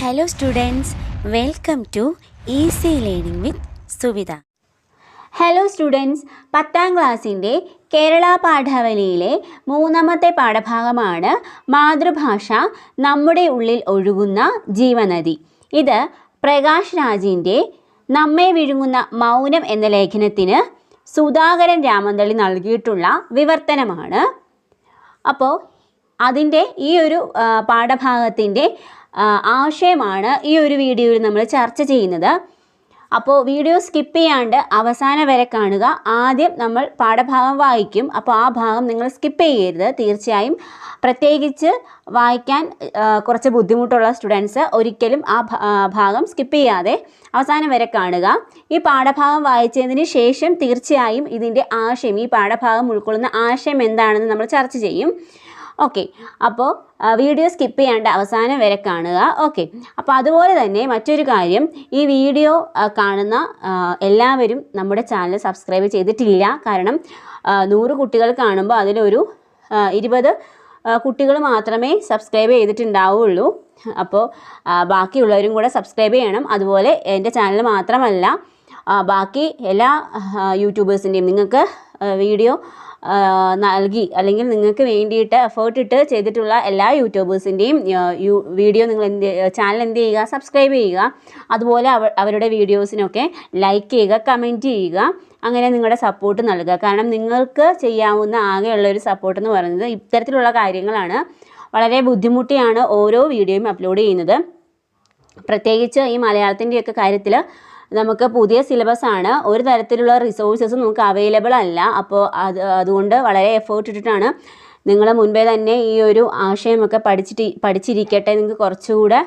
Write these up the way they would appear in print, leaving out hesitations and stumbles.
Hello students, welcome to Easy Learning with Suvida. Hello students, 10ാം ക്ലാസ്സിൻ്റെ കേരള പാഠാവലിയിലെ 3ാമത്തെ പാഠഭാഗമാണ് മാതൃഭാഷ നമ്മുടെ ഉള്ളിൽ ഒഴുകുന്ന ജീവനദി. ഇത് പ്രകാശ് രാജിൻ്റെ നമ്മെ വിഴുങ്ങുന്ന മൗനം എന്ന ലേഖനത്തിന് സുധാകരൻ രാമന്തളി നൽകിയിട്ടുള്ള വിവർത്തനമാണ്. അപ്പോൾ അതിൻ്റെ ഈ ഒരു പാഠഭാഗത്തിൻ്റെ ആശയമാണ് ഈ ഒരു വീഡിയോയിൽ നമ്മൾ ചർച്ച ചെയ്യുന്നത്. അപ്പോൾ വീഡിയോ സ്കിപ്പ് ചെയ്യാണ്ട് അവസാനം വരെ കാണുക. ആദ്യം നമ്മൾ പാഠഭാഗം വായിക്കും. അപ്പോൾ ആ ഭാഗം നിങ്ങൾ സ്കിപ്പ് ചെയ്യരുത്. തീർച്ചയായും പ്രത്യേകിച്ച് വായിക്കാൻ കുറച്ച് ബുദ്ധിമുട്ടുള്ള സ്റ്റുഡൻസ് ഒരിക്കലും ആ ഭാഗം സ്കിപ്പ് ചെയ്യാതെ അവസാനം വരെ കാണുക. ഈ പാഠഭാഗം വായിച്ചതിന് ശേഷം തീർച്ചയായും ഇതിൻ്റെ ആശയം, ഈ പാഠഭാഗം ഉൾക്കൊള്ളുന്ന ആശയം എന്താണെന്ന് നമ്മൾ ചർച്ച ചെയ്യും. ഓക്കെ, അപ്പോൾ വീഡിയോ സ്കിപ്പ് ചെയ്യാണ്ട് അവസാനം വരെ കാണുക. ഓക്കെ, അപ്പോൾ അതുപോലെ തന്നെ മറ്റൊരു കാര്യം, ഈ വീഡിയോ കാണുന്ന എല്ലാവരും നമ്മുടെ ചാനൽ സബ്സ്ക്രൈബ് ചെയ്തിട്ടില്ല. കാരണം 100 കുട്ടികൾ കാണുമ്പോൾ അതിലൊരു 20 കുട്ടികൾ മാത്രമേ സബ്സ്ക്രൈബ് ചെയ്തിട്ടുണ്ടാവുള്ളൂ. അപ്പോൾ ബാക്കിയുള്ളവരും കൂടെ സബ്സ്ക്രൈബ് ചെയ്യണം. അതുപോലെ എൻ്റെ ചാനൽ മാത്രമല്ല, ബാക്കി എല്ലാ യൂട്യൂബേഴ്സിൻ്റെയും നിങ്ങൾക്ക് വീഡിയോ നൽകി അല്ലെങ്കിൽ നിങ്ങൾക്ക് വേണ്ടിയിട്ട് എഫേർട്ട് ഇട്ട് ചെയ്തിട്ടുള്ള എല്ലാ യൂട്യൂബേഴ്സിൻ്റെയും വീഡിയോ നിങ്ങൾ ചാനൽ എന്ത് ചെയ്യുക, സബ്സ്ക്രൈബ് ചെയ്യുക. അതുപോലെ അവരുടെ വീഡിയോസിനൊക്കെ ലൈക്ക് ചെയ്യുക, കമൻറ്റ് ചെയ്യുക. അങ്ങനെ നിങ്ങളുടെ സപ്പോർട്ട് നൽകുക. കാരണം നിങ്ങൾക്ക് ചെയ്യാവുന്ന ആകെയുള്ളൊരു സപ്പോർട്ട് എന്ന് പറയുന്നത് ഇത്തരത്തിലുള്ള കാര്യങ്ങളാണ്. വളരെ ബുദ്ധിമുട്ടിയാണ് ഓരോ വീഡിയോയും അപ്ലോഡ് ചെയ്യുന്നത്. പ്രത്യേകിച്ച് ഈ മലയാളത്തിൻ്റെയൊക്കെ കാര്യത്തിൽ നമുക്ക് പുതിയ സിലബസ് ആണ്, ഒരു തരത്തിലുള്ള റിസോഴ്സസ് നമുക്ക് അവൈലബിൾ അല്ല. അപ്പോൾ അതുകൊണ്ട് വളരെ എഫേർട്ട് ഇട്ടിട്ടാണ്. നിങ്ങൾ മുൻപേ തന്നെ ഈ ഒരു ആശയമൊക്കെ പഠിച്ചിരിക്കട്ടെ. നിങ്ങൾക്ക് കുറച്ചുകൂടെ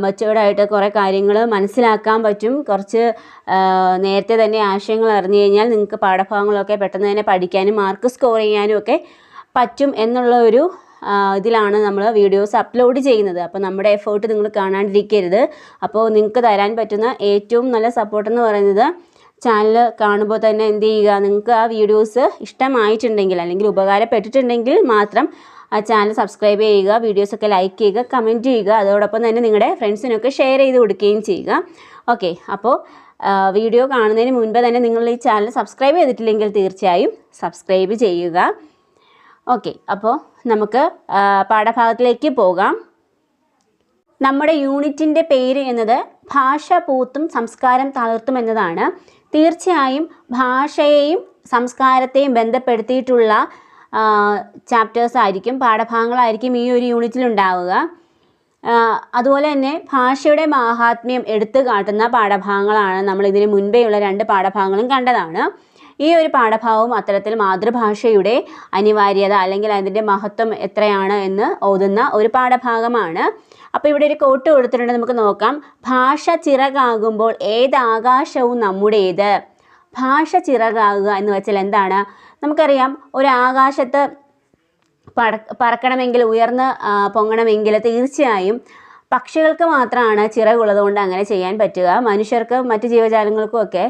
മെച്ചേർഡായിട്ട് കുറേ കാര്യങ്ങൾ മനസ്സിലാക്കാൻ പറ്റും. കുറച്ച് നേരത്തെ തന്നെ ആശയങ്ങൾ അറിഞ്ഞു കഴിഞ്ഞാൽ നിങ്ങൾക്ക് പാഠഭാഗങ്ങളൊക്കെ പെട്ടെന്ന് തന്നെ പഠിക്കാനും മാർക്ക് സ്കോർ ചെയ്യാനും ഒക്കെ പറ്റും എന്നുള്ള ഒരു ഇതിലാണ് നമ്മൾ വീഡിയോസ് അപ്ലോഡ് ചെയ്യുന്നത്. അപ്പോൾ നമ്മുടെ എഫേർട്ട് നിങ്ങൾ കാണാണ്ടിരിക്കരുത്. അപ്പോൾ നിങ്ങൾക്ക് തരാൻ പറ്റുന്ന ഏറ്റവും നല്ല സപ്പോർട്ടെന്ന് പറയുന്നത് ചാനൽ കാണുമ്പോൾ തന്നെ എന്ത് ചെയ്യുക, നിങ്ങൾക്ക് ആ വീഡിയോസ് ഇഷ്ടമായിട്ടുണ്ടെങ്കിൽ അല്ലെങ്കിൽ ഉപകാരപ്പെട്ടിട്ടുണ്ടെങ്കിൽ മാത്രം ആ ചാനൽ സബ്സ്ക്രൈബ് ചെയ്യുക, വീഡിയോസൊക്കെ ലൈക്ക് ചെയ്യുക, കമൻറ്റ് ചെയ്യുക. അതോടൊപ്പം തന്നെ നിങ്ങളുടെ ഫ്രണ്ട്സിനൊക്കെ ഷെയർ ചെയ്ത് കൊടുക്കുകയും ചെയ്യുക. ഓക്കെ, അപ്പോൾ വീഡിയോ കാണുന്നതിന് മുൻപ് തന്നെ നിങ്ങൾ ഈ ചാനൽ സബ്സ്ക്രൈബ് ചെയ്തിട്ടില്ലെങ്കിൽ തീർച്ചയായും സബ്സ്ക്രൈബ് ചെയ്യുക. ഓക്കെ, അപ്പോൾ നമുക്ക് പാഠഭാഗത്തിലേക്ക് പോകാം. നമ്മുടെ യൂണിറ്റിൻ്റെ പേര് എന്നത് ഭാഷ പൂത്തും സംസ്കാരം തളർത്തും എന്നതാണ്. തീർച്ചയായും ഭാഷയെയും സംസ്കാരത്തെയും ബന്ധപ്പെടുത്തിയിട്ടുള്ള ചാപ്റ്റേഴ്സ് ആയിരിക്കും, പാഠഭാഗങ്ങളായിരിക്കും ഈ ഒരു യൂണിറ്റിൽ ഉണ്ടാവുക. അതുപോലെ തന്നെ ഭാഷയുടെ മാഹാത്മ്യം എടുത്തു കാട്ടുന്ന പാഠഭാഗങ്ങളാണ്. നമ്മൾ ഇതിന് മുൻപേയുള്ള 2 പാഠഭാഗങ്ങളും കണ്ടതാണ്. ഈ ഒരു പാഠഭാഗവും അത്തരത്തിൽ മാതൃഭാഷയുടെ അനിവാര്യത അല്ലെങ്കിൽ അതിൻ്റെ മഹത്വം എത്രയാണ് എന്ന് ഓതുന്ന ഒരു പാഠഭാഗമാണ്. അപ്പോൾ ഇവിടെ ഒരു കോട്ട് കൊടുത്തിട്ടുണ്ട്, നമുക്ക് നോക്കാം. ഭാഷ ചിറകാകുമ്പോൾ ഏതാകാശവും നമ്മുടേത്. ഭാഷ ചിറകാകുക എന്ന് വെച്ചാൽ എന്താണ്? നമുക്കറിയാം, ഒരു ആകാശത്ത് പറക്കണമെങ്കിൽ, ഉയർന്ന് പൊങ്ങണമെങ്കിൽ തീർച്ചയായും പക്ഷികൾക്ക് മാത്രമാണ് ചിറകുള്ളത് കൊണ്ട് അങ്ങനെ ചെയ്യാൻ പറ്റുക. മനുഷ്യർക്ക് മറ്റ് ജീവജാലങ്ങൾക്കും ഒക്കെ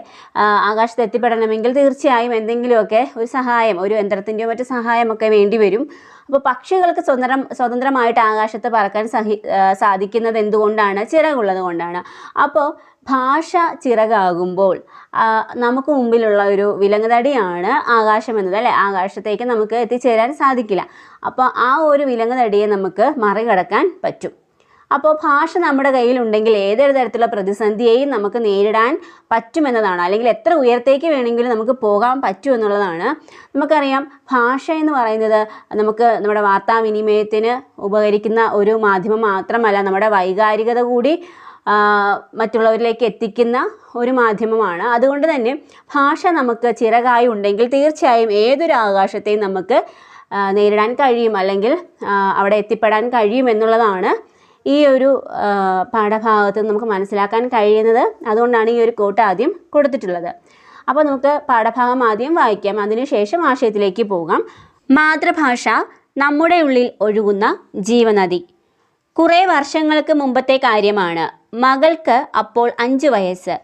ആകാശത്ത് എത്തിപ്പെടണമെങ്കിൽ തീർച്ചയായും എന്തെങ്കിലുമൊക്കെ ഒരു സഹായം, ഒരു യന്ത്രത്തിൻ്റെയോ മറ്റു സഹായമൊക്കെ വേണ്ടി വരും. അപ്പോൾ പക്ഷികൾക്ക് സ്വതന്ത്രമായിട്ട് ആകാശത്ത് പറക്കാൻ സാധിക്കുന്നത് എന്തുകൊണ്ടാണ്? ചിറകുള്ളത് കൊണ്ടാണ്. അപ്പോൾ ഭാഷ ചിറകാകുമ്പോൾ നമുക്ക് മുമ്പിലുള്ള ഒരു വിലങ്ങുതടിയാണ് ആകാശം എന്നത്, അല്ലേ? ആകാശത്തേക്ക് നമുക്ക് എത്തിച്ചേരാൻ സാധിക്കില്ല. അപ്പോൾ ആ ഒരു വിലങ്ങുതടിയെ നമുക്ക് മറികടക്കാൻ പറ്റും. അപ്പോൾ ഭാഷ നമ്മുടെ കയ്യിലുണ്ടെങ്കിൽ ഏതൊരു തരത്തിലുള്ള പ്രതിസന്ധിയെയും നമുക്ക് നേരിടാൻ പറ്റുമെന്നതാണ്, അല്ലെങ്കിൽ എത്ര ഉയരത്തേക്ക് വേണമെങ്കിലും നമുക്ക് പോകാൻ പറ്റും എന്നുള്ളതാണ്. നമുക്കറിയാം, ഭാഷ എന്ന് പറയുന്നത് നമുക്ക് നമ്മുടെ വാർത്താവിനിമയത്തിന് ഉപകരിക്കുന്ന ഒരു മാധ്യമം മാത്രമല്ല, നമ്മുടെ വൈകാരികത കൂടി മറ്റുള്ളവരിലേക്ക് എത്തിക്കുന്ന ഒരു മാധ്യമമാണ്. അതുകൊണ്ട് തന്നെ ഭാഷ നമുക്ക് ചിറകായി ഉണ്ടെങ്കിൽ തീർച്ചയായും ഏതൊരു ആകാശത്തെയും നമുക്ക് നേരിടാൻ കഴിയും, അല്ലെങ്കിൽ അവിടെ എത്തിപ്പെടാൻ കഴിയും എന്നുള്ളതാണ് ഈ ഒരു പാഠഭാഗത്ത് നമുക്ക് മനസ്സിലാക്കാൻ കഴിയുന്നത്. അതുകൊണ്ടാണ് ഈ ഒരു കോട്ട് ആദ്യം കൊടുത്തിട്ടുള്ളത്. അപ്പോൾ നമുക്ക് പാഠഭാഗം ആദ്യം വായിക്കാം, അതിനുശേഷം ആശയത്തിലേക്ക് പോകാം. മാതൃഭാഷ നമ്മുടെ ഉള്ളിൽ ഒഴുകുന്ന ജീവനദി. കുറേ വർഷങ്ങൾക്ക് മുമ്പത്തെ കാര്യമാണ്. മകൾക്ക് അപ്പോൾ 5 വയസ്സ്.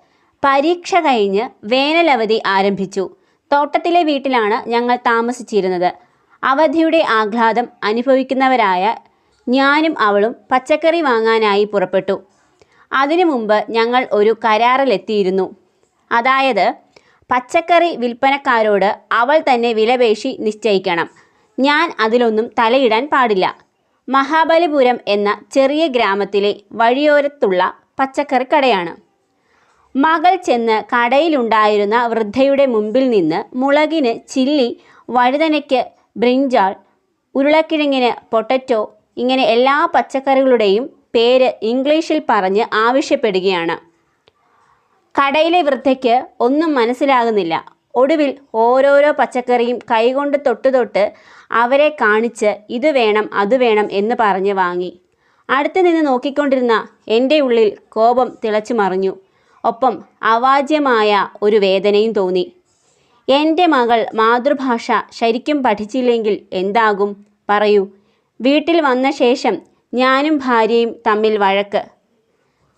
പരീക്ഷ കഴിഞ്ഞ് വേനലവധി ആരംഭിച്ചു. തോട്ടത്തിലെ വീട്ടിലാണ് ഞങ്ങൾ താമസിച്ചിരുന്നത്. അവധിയുടെ ആഹ്ലാദം അനുഭവിക്കുന്നവരായ ഞാനും അവളും പച്ചക്കറി വാങ്ങാനായി പുറപ്പെട്ടു. അതിനു മുമ്പ് ഞങ്ങൾ ഒരു കരാറിലെത്തിയിരുന്നു. അതായത് പച്ചക്കറി വിൽപ്പനക്കാരോട് അവൾ തന്നെ വിലപേശി നിശ്ചയിക്കണം. ഞാൻ അതിലൊന്നും തലയിടാൻ പാടില്ല. മഹാബലിപുരം എന്ന ചെറിയ ഗ്രാമത്തിലെ വഴിയോരത്തുള്ള പച്ചക്കറി കടയാണ്. മകൾ ചെന്ന് കടയിലുണ്ടായിരുന്ന വൃദ്ധയുടെ മുമ്പിൽ നിന്ന് മുളകിന് ചില്ലി, വഴുതനയ്ക്ക് ബ്രിഞ്ചാൾ, ഉരുളക്കിഴങ്ങിന് പൊട്ടറ്റോ, ഇങ്ങനെ എല്ലാ പച്ചക്കറികളുടെയും പേര് ഇംഗ്ലീഷിൽ പറഞ്ഞ് ആവശ്യപ്പെടുകയാണ്. കടയിലെ വൃദ്ധയ്ക്ക് ഒന്നും മനസ്സിലാകുന്നില്ല. ഒടുവിൽ ഓരോരോ പച്ചക്കറിയും കൈകൊണ്ട് തൊട്ട് അവരെ കാണിച്ച് ഇത് വേണം അത് വേണം എന്ന് പറഞ്ഞ് വാങ്ങി. അടുത്ത് നിന്ന് നോക്കിക്കൊണ്ടിരുന്ന എൻ്റെ ഉള്ളിൽ കോപം തിളച്ചു മറിഞ്ഞു. ഒപ്പം അവാച്യമായ ഒരു വേദനയും തോന്നി. എൻ്റെ മകൾ മാതൃഭാഷ ശരിക്കും പഠിച്ചില്ലെങ്കിൽ എന്താകും? പറയൂ. വീട്ടിൽ വന്ന ശേഷം ഞാനും ഭാര്യയും തമ്മിൽ വഴക്ക്.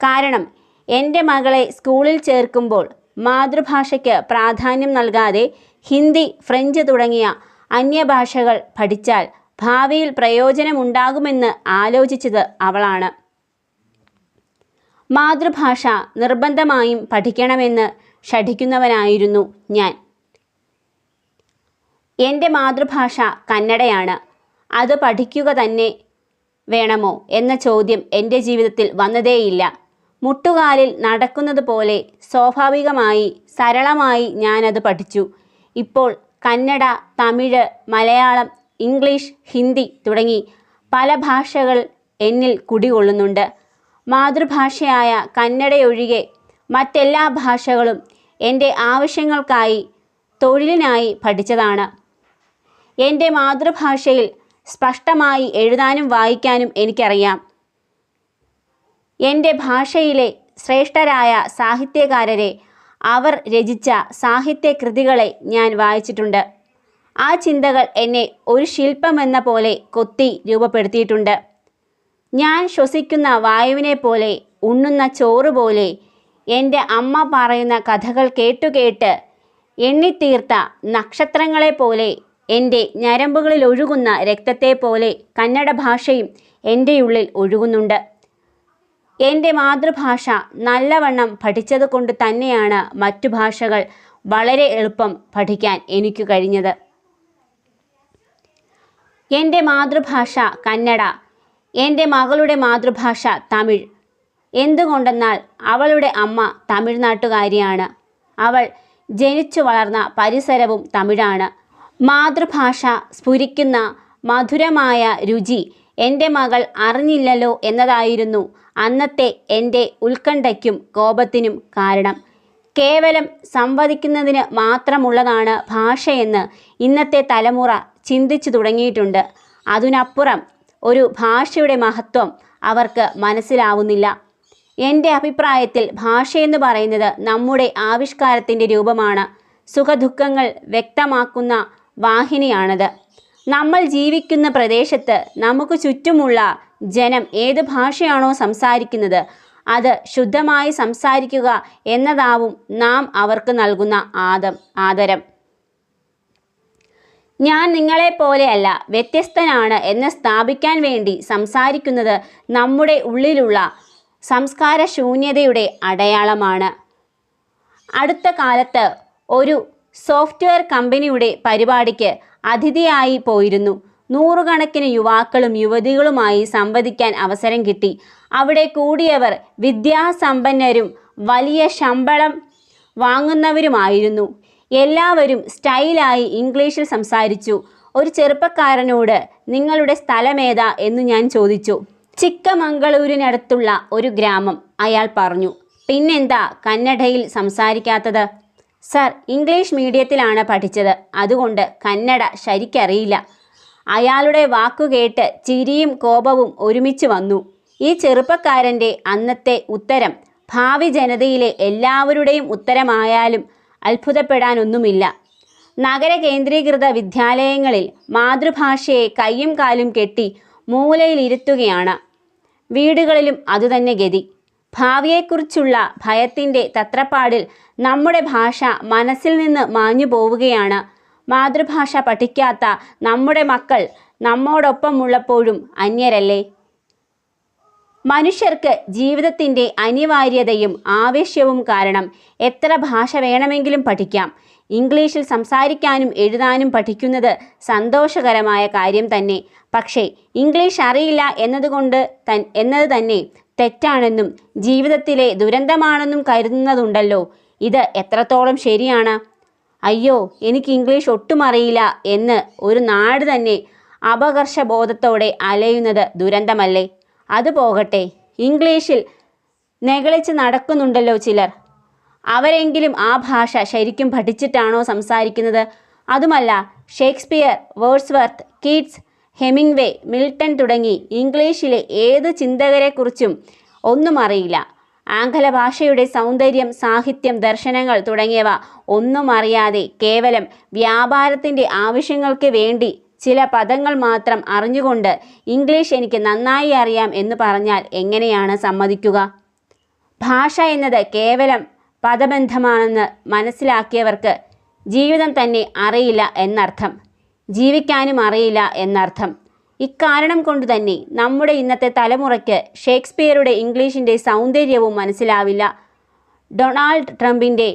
കാരണം എൻ്റെ മകളെ സ്കൂളിൽ ചേർക്കുമ്പോൾ മാതൃഭാഷയ്ക്ക് പ്രാധാന്യം നൽകാതെ ഹിന്ദി, ഫ്രഞ്ച് തുടങ്ങിയ അന്യഭാഷകൾ പഠിച്ചാൽ ഭാവിയിൽ പ്രയോജനമുണ്ടാകുമെന്ന് ആലോചിച്ചത് അവളാണ്. മാതൃഭാഷ നിർബന്ധമായും പഠിക്കണമെന്ന് ശഠിക്കുന്നവനായിരുന്നു ഞാൻ. എൻ്റെ മാതൃഭാഷ കന്നഡയാണ്. അത് പഠിക്കുക തന്നെ വേണമോ എന്ന ചോദ്യം എൻ്റെ ജീവിതത്തിൽ വന്നതേയില്ല. മുട്ടുകാലിൽ നടക്കുന്നത് പോലെ സ്വാഭാവികമായി സരളമായി ഞാനത് പഠിച്ചു. ഇപ്പോൾ കന്നഡ, തമിഴ്, മലയാളം, ഇംഗ്ലീഷ്, ഹിന്ദി തുടങ്ങി പല ഭാഷകൾ എന്നിൽ കുടികൊള്ളുന്നുണ്ട്. മാതൃഭാഷയായ കന്നഡയൊഴികെ മറ്റെല്ലാ ഭാഷകളും എൻ്റെ ആവശ്യങ്ങൾക്കായി, തൊഴിലിനായി പഠിച്ചതാണ്. എൻ്റെ മാതൃഭാഷയിൽ സ്പഷ്ടമായി എഴുതാനും വായിക്കാനും എനിക്കറിയാം. എൻ്റെ ഭാഷയിലെ ശ്രേഷ്ഠരായ സാഹിത്യകാരരെ, അവർ രചിച്ച സാഹിത്യകൃതികളെ ഞാൻ വായിച്ചിട്ടുണ്ട്. ആ ചിന്തകൾ എന്നെ ഒരു ശില്പമെന്ന പോലെ കൊത്തി രൂപപ്പെടുത്തിയിട്ടുണ്ട്. ഞാൻ ശ്വസിക്കുന്ന വായുവിനെ പോലെ, ഉണ്ണുന്ന ചോറ് പോലെ, എൻ്റെ അമ്മ പറയുന്ന കഥകൾ കേട്ടുകേട്ട് എണ്ണിത്തീർത്ത നക്ഷത്രങ്ങളെപ്പോലെ, എൻ്റെ ഞരമ്പുകളിൽ ഒഴുകുന്ന രക്തത്തെ പോലെ കന്നഡ ഭാഷയും എൻ്റെ ഉള്ളിൽ ഒഴുകുന്നുണ്ട്. എൻ്റെ മാതൃഭാഷ നല്ലവണ്ണം പഠിച്ചതുകൊണ്ട് തന്നെയാണ് മറ്റു ഭാഷകൾ വളരെ എളുപ്പം പഠിക്കാൻ എനിക്ക് കഴിഞ്ഞത്. എൻ്റെ മാതൃഭാഷ കന്നഡ, എൻ്റെ മകളുടെ മാതൃഭാഷ തമിഴ്. എന്തുകൊണ്ടെന്നാൽ അവളുടെ അമ്മ തമിഴ്നാട്ടുകാരിയാണ്. അവൾ ജനിച്ചു വളർന്ന പരിസരവും തമിഴാണ്. മാതൃഭാഷ സ്ഫുരിക്കുന്ന മധുരമായ രുചി എൻ്റെ മകൾ അറിഞ്ഞില്ലല്ലോ എന്നതായിരുന്നു അന്നത്തെ എൻ്റെ ഉത്കണ്ഠയ്ക്കും കോപത്തിനും കാരണം. കേവലം സംവദിക്കുന്നതിന് മാത്രമുള്ളതാണ് ഭാഷയെന്ന് ഇന്നത്തെ തലമുറ ചിന്തിച്ചു തുടങ്ങിയിട്ടുണ്ട്. അതിനപ്പുറം ഒരു ഭാഷയുടെ മഹത്വം അവർക്ക് മനസ്സിലാവുന്നില്ല. എൻ്റെ അഭിപ്രായത്തിൽ ഭാഷയെന്ന് പറയുന്നത് നമ്മുടെ ആവിഷ്കാരത്തിൻ്റെ രൂപമാണ്. സുഖദുഃഖങ്ങൾ വ്യക്തമാക്കുന്ന വാഹിനിയാണത്. നമ്മൾ ജീവിക്കുന്ന പ്രദേശത്ത് നമുക്ക് ചുറ്റുമുള്ള ജനം ഏത് ഭാഷയാണോ സംസാരിക്കുന്നത് അത് ശുദ്ധമായി സംസാരിക്കുക എന്നതാവും നാം അവർക്ക് നൽകുന്ന ആദരം. ഞാൻ നിങ്ങളെപ്പോലെയല്ല, വ്യത്യസ്തനാണ് എന്ന് സ്ഥാപിക്കാൻ വേണ്ടി സംസാരിക്കുന്നത് നമ്മുടെ ഉള്ളിലുള്ള സംസ്കാര ശൂന്യതയുടെ അടയാളമാണ്. അടുത്ത കാലത്ത് ഒരു സോഫ്റ്റ്വെയർ കമ്പനിയുടെ പരിപാടിക്ക് അതിഥിയായി പോയിരുന്നു. നൂറുകണക്കിന് യുവാക്കളും യുവതികളുമായി സംവദിക്കാൻ അവസരം കിട്ടി. അവിടെ കൂടിയവർ വിദ്യാസമ്പന്നരും വലിയ ശമ്പളം വാങ്ങുന്നവരുമായിരുന്നു. എല്ലാവരും സ്റ്റൈലായി ഇംഗ്ലീഷിൽ സംസാരിച്ചു. ഒരു ചെറുപ്പക്കാരനോട് നിങ്ങളുടെ സ്ഥലമേതാ എന്ന് ഞാൻ ചോദിച്ചു. ചിക്കമംഗളൂരിനടുത്തുള്ള ഒരു ഗ്രാമം, അയാൾ പറഞ്ഞു. പിന്നെന്താ കന്നഡയിൽ സംസാരിക്കാത്തത്? സർ, ഇംഗ്ലീഷ് മീഡിയത്തിലാണ് പഠിച്ചത്, അതുകൊണ്ട് കന്നഡ ശരിക്കറിയില്ല. അയാളുടെ വാക്കുകേട്ട് ചിരിയും കോപവും ഒരുമിച്ച് വന്നു. ഈ ചെറുപ്പക്കാരൻ്റെ അന്നത്തെ ഉത്തരം ഭാവി ജനതയിലെ എല്ലാവരുടെയും ഉത്തരമായാലും അത്ഭുതപ്പെടാനൊന്നുമില്ല. നഗര കേന്ദ്രീകൃത വിദ്യാലയങ്ങളിൽ മാതൃഭാഷയെ കയ്യും കാലും കെട്ടി മൂലയിലിരുത്തുകയാണ്. വീടുകളിലും അതുതന്നെ ഗതി. ഭാവിയെക്കുറിച്ചുള്ള ഭയത്തിൻ്റെ തത്രപ്പാടിൽ നമ്മുടെ ഭാഷ മനസ്സിൽ നിന്ന് മാഞ്ഞു പോവുകയാണ്. മാതൃഭാഷ പഠിക്കാത്ത നമ്മുടെ മക്കൾ നമ്മോടൊപ്പമുള്ളപ്പോഴും അന്യരല്ലേ? മനുഷ്യർക്ക് ജീവിതത്തിൻ്റെ അനിവാര്യതയും ആവശ്യവും കാരണം എത്ര ഭാഷ വേണമെങ്കിലും പഠിക്കാം. ഇംഗ്ലീഷിൽ സംസാരിക്കാനും എഴുതാനും പഠിക്കുന്നത് സന്തോഷകരമായ കാര്യം തന്നെ. പക്ഷേ ഇംഗ്ലീഷ് അറിയില്ല എന്നത് തന്നെ തെറ്റാണെന്നും ജീവിതത്തിലെ ദുരന്തമാണെന്നും കരുതുന്നതുണ്ടല്ലോ. ഇത് എത്രത്തോളം ശരിയാണ്? അയ്യോ, എനിക്ക് ഇംഗ്ലീഷ് ഒട്ടും അറിയില്ല എന്ന് ഒരു നാട് തന്നെ അപകർഷബോധത്തോടെ അലയുന്നത് ദുരന്തമല്ലേ? അത് പോകട്ടെ, ഇംഗ്ലീഷിൽ നെകളിച്ച് നടക്കുന്നുണ്ടല്ലോ ചിലർ. അവരെങ്കിലും ആ ഭാഷ ശരിക്കും പഠിച്ചിട്ടാണോ സംസാരിക്കുന്നത്? അതുമല്ല, Shakespeare, Wordsworth, Keats, Hemingway, Milton തുടങ്ങി ഇംഗ്ലീഷിലെ ഏത് ചിന്തകരെക്കുറിച്ചും ഒന്നും അറിയില്ല. ആംഗല ഭാഷയുടെ സൗന്ദര്യം, സാഹിത്യം, ദർശനങ്ങൾ തുടങ്ങിയവ ഒന്നും അറിയാതെ കേവലം വ്യാപാരത്തിൻ്റെ ആവശ്യങ്ങൾക്ക് വേണ്ടി ചില പദങ്ങൾ മാത്രം അറിഞ്ഞുകൊണ്ട് ഇംഗ്ലീഷ് എനിക്ക് നന്നായി അറിയാം എന്ന് പറഞ്ഞാൽ എങ്ങനെയാണ് സമ്മതിക്കുക? ഭാഷ എന്നത് കേവലം പദബന്ധമാണെന്ന് മനസ്സിലാക്കിയവർക്ക് ജീവിതം തന്നെ അറിയില്ല എന്നർത്ഥം, ജീവിക്കാനും അറിയില്ല എന്നർത്ഥം. ഇക്കാരണം കൊണ്ട് തന്നെ നമ്മുടെ ഇന്നത്തെ തലമുറയ്ക്ക് ഷേക്സ്പിയറുടെ ഇംഗ്ലീഷിൻ്റെ സൗന്ദര്യവും മനസ്സിലാവില്ല. ഡൊണാൾഡ് ട്രംപിൻ്റെ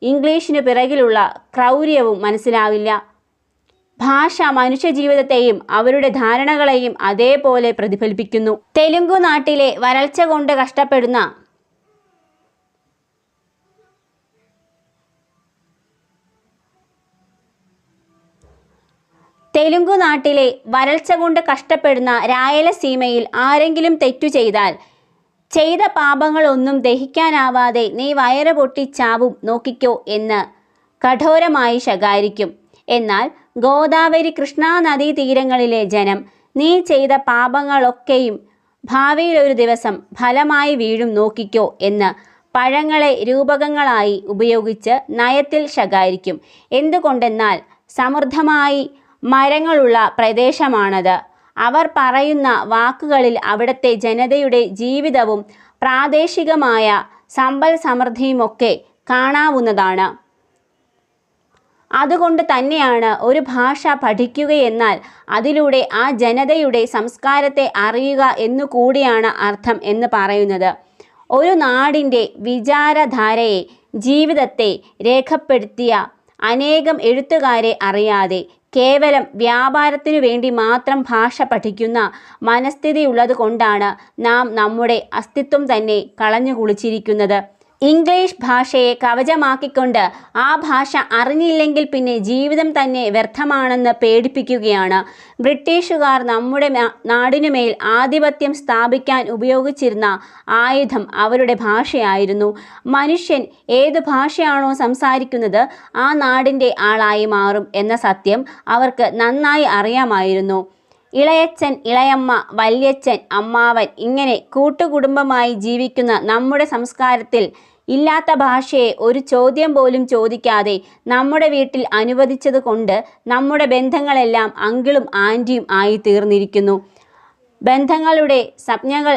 ഇംഗ്ലീഷിന് പിറകിലുള്ള ക്രൗര്യവും മനസ്സിലാവില്ല. ഭാഷ മനുഷ്യജീവിതത്തെയും അവരുടെ ധാരണകളെയും അതേപോലെ പ്രതിഫലിപ്പിക്കുന്നു. തെലുങ്കു നാട്ടിലെ വരൾച്ച കൊണ്ട് കഷ്ടപ്പെടുന്ന രായലസീമയിൽ ആരെങ്കിലും തെറ്റു ചെയ്താൽ ചെയ്ത പാപങ്ങളൊന്നും ദഹിക്കാനാവാതെ നീ വയറ് പൊട്ടിച്ചാവും നോക്കിക്കോ എന്ന് കഠോരമായി ശകാരിക്കും. എന്നാൽ ഗോദാവരി, കൃഷ്ണ നദീ തീരങ്ങളിലെ ജനം നീ ചെയ്ത പാപങ്ങളൊക്കെയും ഭാവിയിൽ ഒരു ദിവസം ഫലമായി വീഴും നോക്കിക്കോ എന്ന് പഴങ്ങളെ രൂപകങ്ങളായി ഉപയോഗിച്ച് നയത്തിൽ ശകാരിക്കും. എന്തുകൊണ്ടെന്നാൽ സമൃദ്ധമായി മരങ്ങളുള്ള പ്രദേശമാണത്. അവർ പറയുന്ന വാക്കുകളിൽ അവിടുത്തെ ജനതയുടെ ജീവിതവും പ്രാദേശികമായ സമ്പൽ സമൃദ്ധിയുമൊക്കെ കാണാവുന്നതാണ്. അതുകൊണ്ട് തന്നെയാണ് ഒരു ഭാഷ പഠിക്കുകയെന്നാൽ അതിലൂടെ ആ ജനതയുടെ സംസ്കാരത്തെ അറിയുക എന്നുകൂടിയാണ് അർത്ഥം എന്ന് പറയുന്നത്. ഒരു നാടിൻ്റെ വിചാരധാരയെ, ജീവിതത്തെ രേഖപ്പെടുത്തിയ അനേകം എഴുത്തുകാരെ അറിയാതെ കേവലം വ്യാപാരത്തിനു വേണ്ടി മാത്രം ഭാഷ പഠിക്കുന്ന മനസ്ഥിതിയുള്ളത് കൊണ്ടാണ് നാം നമ്മുടെ അസ്തിത്വം തന്നെ കളഞ്ഞു കുളിച്ചിരിക്കുന്നത്. ഇംഗ്ലീഷ് ഭാഷയെ കവചമാക്കിക്കൊണ്ട് ആ ഭാഷ അറിഞ്ഞില്ലെങ്കിൽ പിന്നെ ജീവിതം തന്നെ വ്യർത്ഥമാണെന്ന് പേടിപ്പിക്കുകയാണ്. ബ്രിട്ടീഷുകാർ നമ്മുടെ നാടിനുമേൽ ആധിപത്യം സ്ഥാപിക്കാൻ ഉപയോഗിച്ചിരുന്ന ആയുധം അവരുടെ ഭാഷയായിരുന്നു. മനുഷ്യൻ ഏതു ഭാഷയാണോ സംസാരിക്കുന്നത് ആ നാടിൻ്റെ ആളായി മാറും എന്ന സത്യം അവർക്ക് നന്നായി അറിയാമായിരുന്നു. ഇളയച്ചൻ, ഇളയമ്മ, വല്യച്ഛൻ, അമ്മാവൻ ഇങ്ങനെ കൂട്ടുകുടുംബമായി ജീവിക്കുന്ന നമ്മുടെ സംസ്കാരത്തിൽ ഇല്ലാത്ത ഭാഷയെ ഒരു ചോദ്യം പോലും ചോദിക്കാതെ നമ്മുടെ വീട്ടിൽ അനുവദിച്ചത് കൊണ്ട് നമ്മുടെ ബന്ധങ്ങളെല്ലാം അങ്കിളും ആൻറ്റിയും ആയി തീർന്നിരിക്കുന്നു. ബന്ധങ്ങളുടെ സംജ്ഞകൾ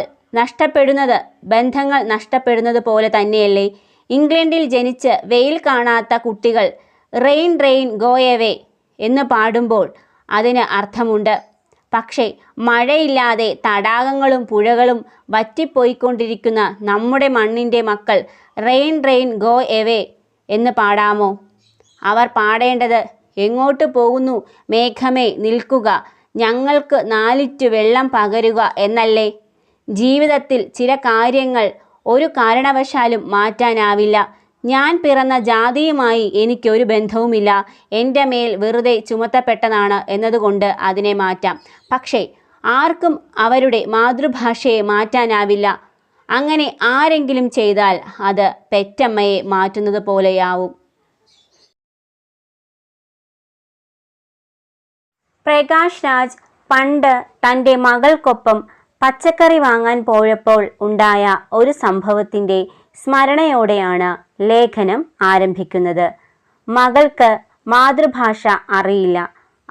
ബന്ധങ്ങൾ നഷ്ടപ്പെടുന്നത് പോലെ തന്നെയല്ലേ? ഇംഗ്ലണ്ടിൽ ജനിച്ച് വെയിൽ കാണാത്ത കുട്ടികൾ റെയിൻ റെയിൻ ഗോ എവേ എന്ന് പാടുമ്പോൾ അതിന് അർത്ഥമുണ്ട്. പക്ഷേ മഴയില്ലാതെ തടാകങ്ങളും പുഴകളും വറ്റിപ്പോയിക്കൊണ്ടിരിക്കുന്ന നമ്മുടെ മണ്ണിൻ്റെ മക്കൾ റെയിൻ റെയിൻ ഗോ എവേ എന്ന് പാടാമോ? അവർ പാടേണ്ടത് എങ്ങോട്ട് പോകുന്നു മേഘമേ നിൽക്കുക, ഞങ്ങൾക്ക് നാലിറ്റു വെള്ളം പകരുക എന്നല്ലേ? ജീവിതത്തിൽ ചില കാര്യങ്ങൾ ഒരു കാരണവശാലും മാറ്റാനാവില്ല. ഞാൻ പിറന്ന ജാതിയുമായി എനിക്കൊരു ബന്ധവുമില്ല, എൻ്റെ മേൽ വെറുതെ ചുമത്തപ്പെട്ടതാണ് എന്നതുകൊണ്ട് അതിനെ മാറ്റാം. പക്ഷേ ആർക്കും അവരുടെ മാതൃഭാഷയെ മാറ്റാനാവില്ല. അങ്ങനെ ആരെങ്കിലും ചെയ്താൽ അത് പെറ്റമ്മയെ മാറ്റുന്നത് പോലെയാവും. പ്രകാശ് രാജ് പണ്ട് തൻ്റെ മകൾക്കൊപ്പം പച്ചക്കറി വാങ്ങാൻ പോയപ്പോൾ ഉണ്ടായ ഒരു സംഭവത്തിൻ്റെ സ്മരണയോടെയാണ് ലേഖനം ആരംഭിക്കുന്നത്. മകൾക്ക് മാതൃഭാഷ അറിയില്ല.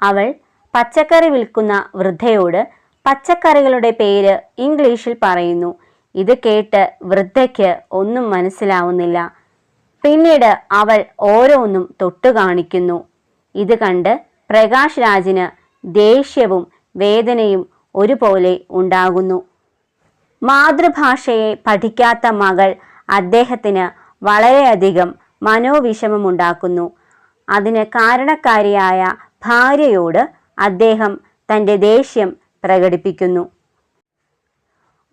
അവൾ പച്ചക്കറി വിൽക്കുന്ന വൃദ്ധയോട് പച്ചക്കറികളുടെ പേര് ഇംഗ്ലീഷിൽ പറയുന്നു. ഇത് കേട്ട് വൃദ്ധയ്ക്ക് ഒന്നും മനസ്സിലാവുന്നില്ല. പിന്നീട് അവൾ ഓരോന്നും തൊട്ടു കാണിക്കുന്നു. ഇത് കണ്ട് പ്രകാശ് രാജിന് ദേഷ്യവും വേദനയും ഒരുപോലെ ഉണ്ടാകുന്നു. മാതൃഭാഷയെ പഠിക്കാത്ത മകൾ അദ്ദേഹത്തിന് വളരെയധികം മനോവിഷമമുണ്ടാക്കുന്നു. അതിന് കാരണക്കാരിയായ ഭാര്യയോട് അദ്ദേഹം തൻ്റെ ദേഷ്യം പ്രകടിപ്പിക്കുന്നു.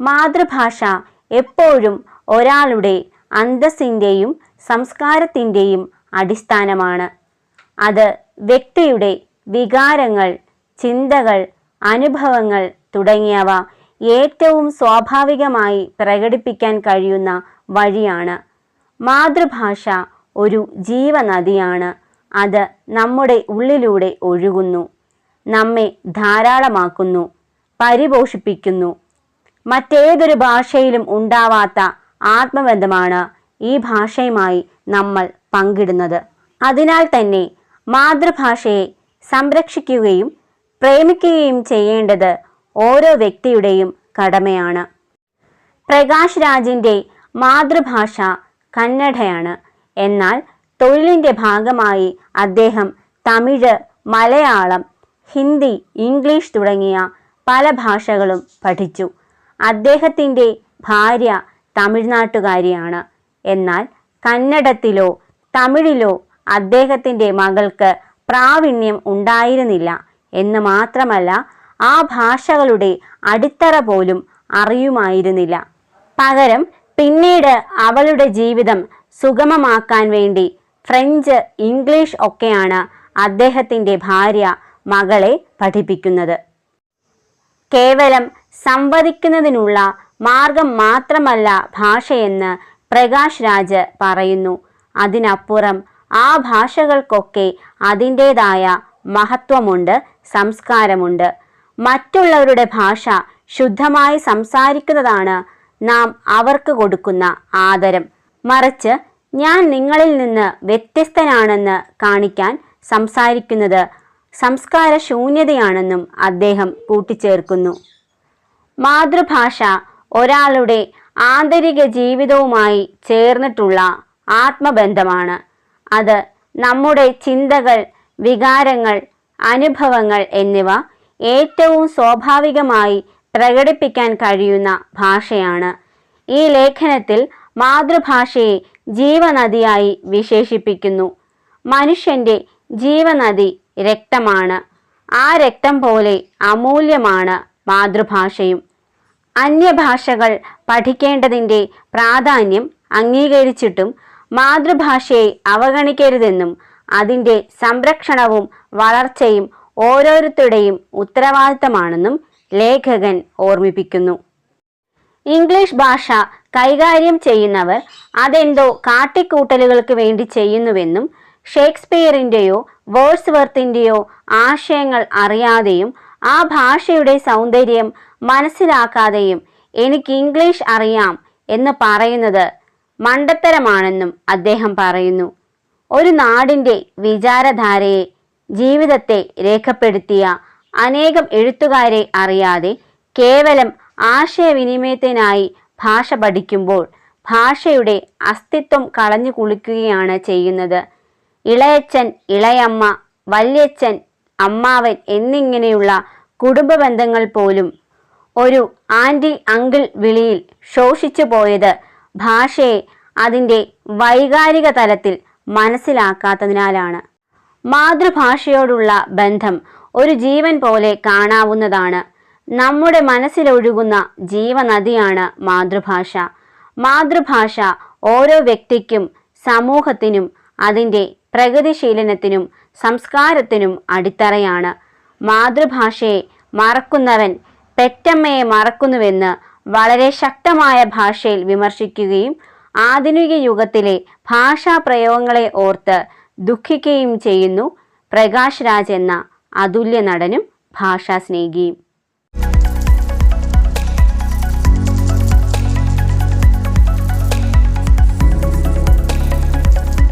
മാതൃഭാഷ എപ്പോഴും ഒരാളുടെ അന്തസ്സിൻ്റെയും സംസ്കാരത്തിൻ്റെയും അടിസ്ഥാനമാണ്. അത് വ്യക്തിയുടെ വികാരങ്ങൾ, ചിന്തകൾ, അനുഭവങ്ങൾ തുടങ്ങിയവ ഏറ്റവും സ്വാഭാവികമായി പ്രകടിപ്പിക്കാൻ കഴിയുന്ന വഴിയാണ്. മാതൃഭാഷ ഒരു ജീവനദിയാണ്. അത് നമ്മുടെ ഉള്ളിലൂടെ ഒഴുകുന്നു, നമ്മെ ധാരാളമാക്കുന്നു, പരിപോഷിപ്പിക്കുന്നു. മറ്റേതൊരു ഭാഷയിലും ഉണ്ടാവാത്ത ആത്മബന്ധമാണ് ഈ ഭാഷയുമായി നമ്മൾ പങ്കിടുന്നത്. അതിനാൽ തന്നെ മാതൃഭാഷയെ സംരക്ഷിക്കുകയും പ്രേമിക്കുകയും ചെയ്യേണ്ടത് ഓരോ വ്യക്തിയുടെയും കടമയാണ്. പ്രകാശ് രാജിൻ്റെ മാതൃഭാഷ കന്നഡയാണ്. എന്നാൽ തൊഴിലിൻ്റെ ഭാഗമായി അദ്ദേഹം തമിഴ്, മലയാളം, ഹിന്ദി, ഇംഗ്ലീഷ് തുടങ്ങിയ പല ഭാഷകളും പഠിച്ചു. അദ്ദേഹത്തിൻ്റെ ഭാര്യ തമിഴ്നാട്ടുകാരിയാണ്. എന്നാൽ കന്നഡത്തിലോ തമിഴിലോ അദ്ദേഹത്തിൻ്റെ മകൾക്ക് പ്രാവീണ്യം ഉണ്ടായിരുന്നില്ല എന്ന് മാത്രമല്ല, ആ ഭാഷകളുടെ അടിത്തറ പോലും അറിയുമായിരുന്നില്ല. പകരം പിന്നീട് അവളുടെ ജീവിതം സുഗമമാക്കാൻ വേണ്ടി ഫ്രഞ്ച്, ഇംഗ്ലീഷ് ഒക്കെയാണ് അദ്ദേഹത്തിൻ്റെ ഭാര്യ മകളെ പഠിപ്പിക്കുന്നത്. കേവലം സംവദിക്കുന്നതിനുള്ള മാർഗം മാത്രമല്ല ഭാഷയെന്ന് പ്രകാശ് രാജ് പറയുന്നു. അതിനപ്പുറം ആ ഭാഷകൾക്കൊക്കെ അതിൻ്റേതായ മഹത്വമുണ്ട്, സംസ്കാരമുണ്ട്. മറ്റുള്ളവരുടെ ഭാഷ ശുദ്ധമായി സംസാരിക്കുന്നതാണ് നാം അവർക്ക് കൊടുക്കുന്ന ആദരം. മറിച്ച് ഞാൻ നിങ്ങളിൽ നിന്ന് വ്യത്യസ്തനാണെന്ന് കാണിക്കാൻ സംസാരിക്കുന്നത് സംസ്കാര ശൂന്യതയാണെന്നും അദ്ദേഹം കൂട്ടിച്ചേർക്കുന്നു. മാതൃഭാഷ ഒരാളുടെ ആന്തരിക ജീവിതവുമായി ചേർന്നിട്ടുള്ള ആത്മബന്ധമാണ്. അത് നമ്മുടെ ചിന്തകൾ, വികാരങ്ങൾ, അനുഭവങ്ങൾ എന്നിവ ഏറ്റവും സ്വാഭാവികമായി പ്രകടിപ്പിക്കാൻ കഴിയുന്ന ഭാഷയാണ്. ഈ ലേഖനത്തിൽ മാതൃഭാഷയെ ജീവനദിയായി വിശേഷിപ്പിക്കുന്നു. മനുഷ്യൻ്റെ ജീവനദി രക്തമാണ്. ആ രക്തം പോലെ അമൂല്യമാണ് മാതൃഭാഷയും. അന്യഭാഷകൾ പഠിക്കേണ്ടതിൻ്റെ പ്രാധാന്യം അംഗീകരിച്ചിട്ടും മാതൃഭാഷയെ അവഗണിക്കരുതെന്നും അതിൻ്റെ സംരക്ഷണവും വളർച്ചയും ഓരോരുത്തരുടെയും ഉത്തരവാദിത്തമാണെന്നും ലേഖകൻ ഓർമ്മിപ്പിക്കുന്നു. ഇംഗ്ലീഷ് ഭാഷ കൈകാര്യം ചെയ്യുന്നവർ അതെന്തോ കാട്ടിക്കൂട്ടലുകൾക്ക് വേണ്ടി ചെയ്യുന്നുവെന്നും ഷേക്സ്പിയറിൻ്റെയോ വേഴ്സ്വർത്തിൻ്റെയോ ആശയങ്ങൾ അറിയാതെയും ആ ഭാഷയുടെ സൗന്ദര്യം മനസ്സിലാക്കാതെയും എനിക്ക് ഇംഗ്ലീഷ് അറിയാം എന്ന് പറയുന്നത് മണ്ടത്തരമാണെന്നും അദ്ദേഹം പറയുന്നു. ഒരു നാടിൻ്റെ വിചാരധാരയെ, ജീവിതത്തെ രേഖപ്പെടുത്തിയ അനേകം എഴുത്തുകാരെ അറിയാതെ കേവലം ആശയവിനിമയത്തിനായി ഭാഷ പഠിക്കുമ്പോൾ ഭാഷയുടെ അസ്തിത്വം കളഞ്ഞു കുളിക്കുകയാണ് ചെയ്യുന്നത്. ഇളയച്ചൻ, ഇളയമ്മ, വല്യച്ഛൻ, അമ്മാവൻ എന്നിങ്ങനെയുള്ള കുടുംബ ബന്ധങ്ങൾ പോലും ഒരു ആൻറ്റി അങ്കിൾ വിളിയിൽ ശോഷിച്ചു പോയത് ഭാഷയെ അതിൻ്റെ വൈകാരിക തലത്തിൽ മനസ്സിലാക്കാത്തതിനാലാണ്. മാതൃഭാഷയോടുള്ള ബന്ധം ഒരു ജീവൻ പോലെ കാണാവുന്നതാണ്. നമ്മുടെ മനസ്സിലൊഴുകുന്ന ജീവനദിയാണ് മാതൃഭാഷ. മാതൃഭാഷ ഓരോ വ്യക്തിക്കും സമൂഹത്തിനും അതിൻ്റെ പ്രഗതിശീലനത്തിനും സംസ്കാരത്തിനും അടിത്തറയാണ്. മാതൃഭാഷയെ മറക്കുന്നവൻ പെറ്റമ്മയെ മറക്കുന്നുവെന്ന് വളരെ ശക്തമായ ഭാഷയിൽ വിമർശിക്കുകയും ആധുനിക യുഗത്തിലെ ഭാഷാ പ്രയോഗങ്ങളെ ഓർത്ത് ദുഃഖിക്കുകയും ചെയ്യുന്നു പ്രകാശ് രാജ് എന്ന അതുല്യ നടനും ഭാഷാസ്നേഹിയും.